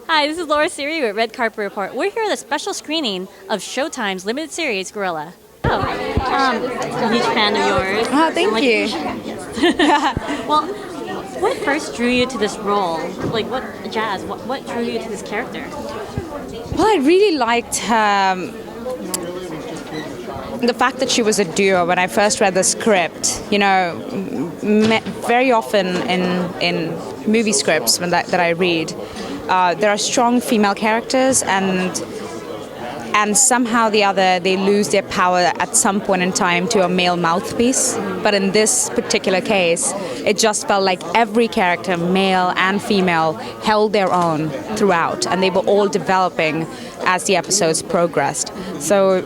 Hi, this is Laura Siri with Red Carpet Report. We're here at a special screening of Showtime's limited series, Guerilla. Oh, I'm a huge fan of yours. Oh, thank you. Well, what first drew you to this role? Like, what drew you to this character? Well, I really liked the fact that she was a duo. When I first read the script, very often in movie scripts that I read, there are strong female characters and somehow or the other they lose their power at some point in time to a male mouthpiece. But in this particular case, it just felt like every character, male and female, held their own throughout, and they were all developing as the episodes progressed. So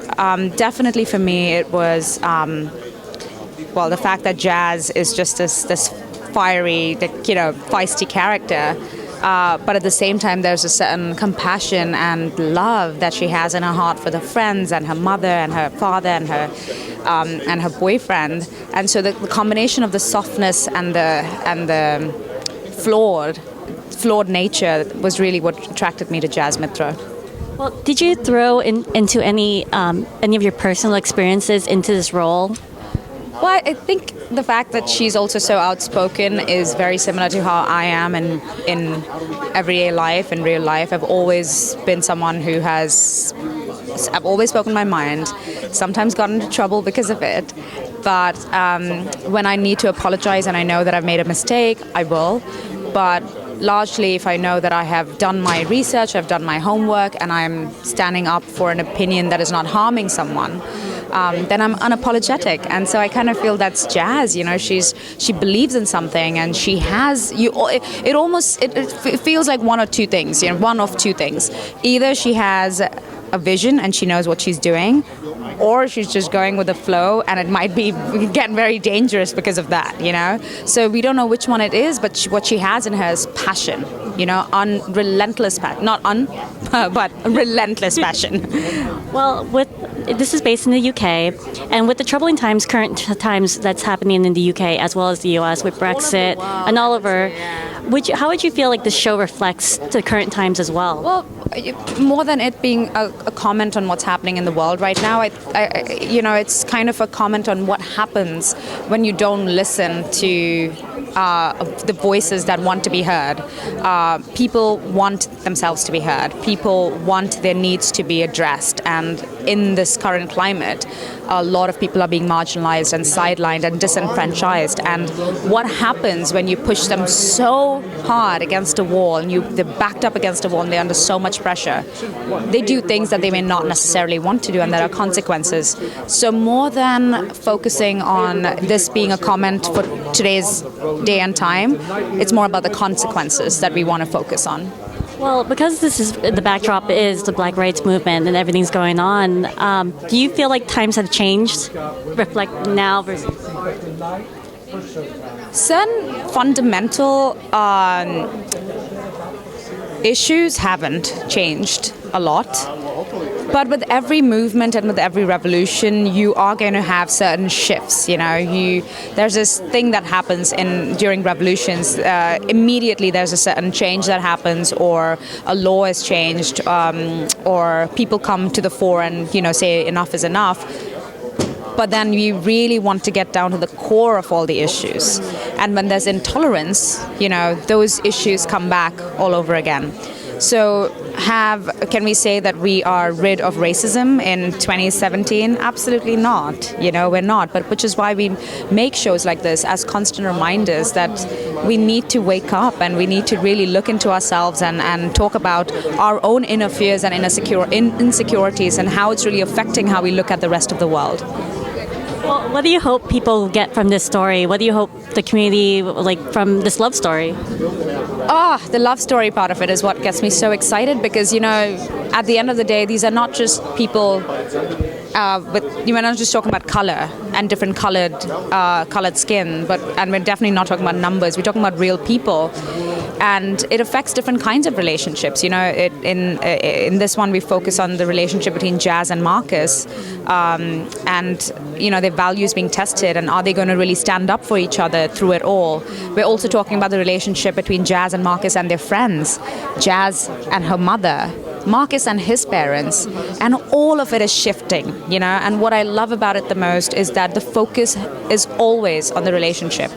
definitely for me it was, the fact that Jazz is just this fiery, feisty character. But at the same time, there's a certain compassion and love that she has in her heart for the friends and her mother and her father and her boyfriend. And so the combination of the softness and the flawed nature was really what attracted me to Jazz Mitra. Well, did you throw into any of your personal experiences into this role? Well, I think the fact that she's also so outspoken is very similar to how I am in everyday life, in real life. I've always been someone I've always spoken my mind, sometimes gotten into trouble because of it. But when I need to apologize and I know that I've made a mistake, I will. But largely, if I know that I have done my research, I've done my homework, and I'm standing up for an opinion that is not harming someone, then I'm unapologetic. And so I kind of feel that's Jazz. She believes in something, and she has it feels like one of two things. One of two things. Either she has a vision and she knows what she's doing, or she's just going with the flow, and it might get very dangerous because of that, So we don't know which one it is, but what she has in her is passion, relentless passion. But relentless passion. Well, this is based in the UK, and with the troubling current times that's happening in the UK as well as the US with Brexit and Oliver, how would you feel like the show reflects the current times as well? Well, more than it being a comment on what's happening in the world right now, it's kind of a comment on what happens when you don't listen to the voices that want to be heard. People want themselves to be heard. People want their needs to be addressed. And in this current climate, a lot of people are being marginalized and sidelined and disenfranchised. And what happens when you push them so hard against a wall and they're backed up against a wall and they're under so much pressure? They do things that they may not necessarily want to do, and there are consequences. So more than focusing on this being a comment for today's day and time, it's more about the consequences that we want to focus on. Well, because the backdrop is the Black Rights Movement and everything's going on, do you feel like times have changed, reflect now versus? Certain fundamental issues haven't changed a lot. But with every movement and with every revolution, you are going to have certain shifts. There's this thing that happens during revolutions. Immediately, there's a certain change that happens, or a law is changed, or people come to the fore and say enough is enough. But then we really want to get down to the core of all the issues. And when there's intolerance, those issues come back all over again. So can we say that we are rid of racism in 2017? Absolutely not. We're not. But which is why we make shows like this as constant reminders that we need to wake up and we need to really look into ourselves and talk about our own inner fears and insecurities and how it's really affecting how we look at the rest of the world. Well, what do you hope people get from this story? What do you hope the community, from this love story? The love story part of it is what gets me so excited because, at the end of the day, these are not just people we're not just talking about color and different colored skin, and we're definitely not talking about numbers. We're talking about real people. and it affects different kinds of relationships. You know, in this one we focus on the relationship between Jazz and Marcus, and you know, their values being tested, and are they going to really stand up for each other through it all. We're also talking about the relationship between Jazz and Marcus and their friends, Jazz and her mother, Marcus and his parents, and all of it is shifting, you know. And what I love about it the most is that the focus is always on the relationship,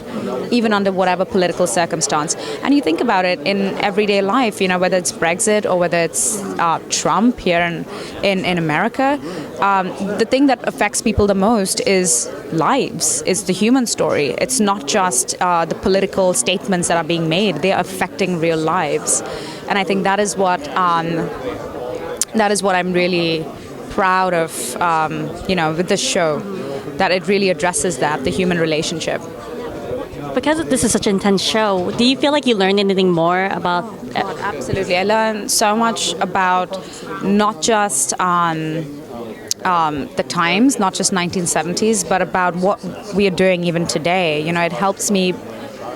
even under whatever political circumstance. And you think about it in everyday life, you know, whether it's Brexit or whether it's Trump here in America, the thing that affects people the most is lives, is the human story. It's not just the political statements that are being made, they are affecting real lives. And I think that is what I'm really proud of, you know, with this show, that it really addresses that, the human relationship. Because this is such an intense show, do you feel like you learned anything more about... Absolutely. I learned so much about not just the times, not just 1970s, but about what we are doing even today. You know, it helps me,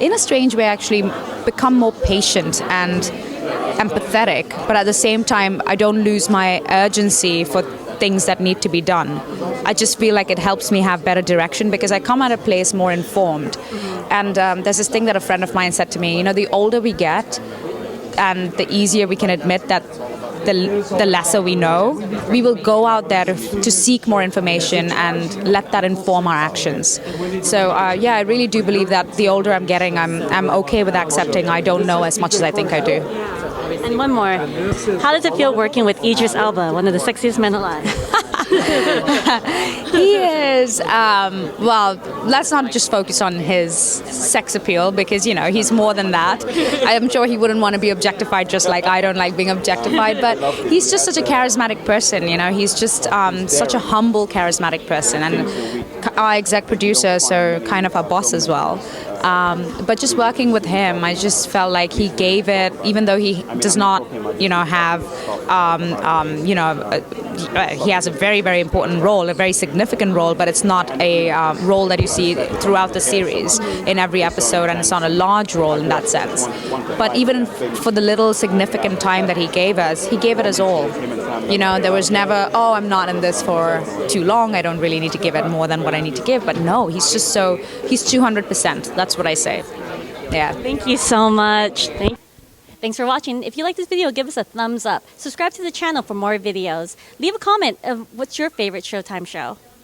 in a strange way, actually become more patient and empathetic, but at the same time, I don't lose my urgency for things that need to be done. I just feel like it helps me have better direction because I come at a place more informed. And there's this thing that a friend of mine said to me, you know, the older we get and the easier we can admit that the lesser we know, we will go out there to seek more information and let that inform our actions. So yeah, I really do believe that the older I'm getting, I'm okay with accepting I don't know as much as I think I do. And one more. How does it feel working with Idris Elba, one of the sexiest men alive? He is, well, let's not just focus on his sex appeal because, you know, he's more than that. I'm sure he wouldn't want to be objectified just like I don't like being objectified, but he's just such a charismatic person, you know. He's just such a humble, charismatic person, and our exec producer, so kind of our boss as well. But just working with him, I just felt like he gave it, even though he does not, you know, have, you know, he has a very, very important role, a very significant role, but it's not a role that you see throughout the series in every episode, and it's not a large role in that sense. But even for the little significant time that he gave it as all. You know, there was never, oh, I'm not in this for too long, I don't really need to give it more than what I need to give. But no, he's 200%. That's what I say. Yeah. Thank you so much. Thanks for watching. If you like this video, give us a thumbs up. Subscribe to the channel for more videos. Leave a comment of what's your favorite Showtime show.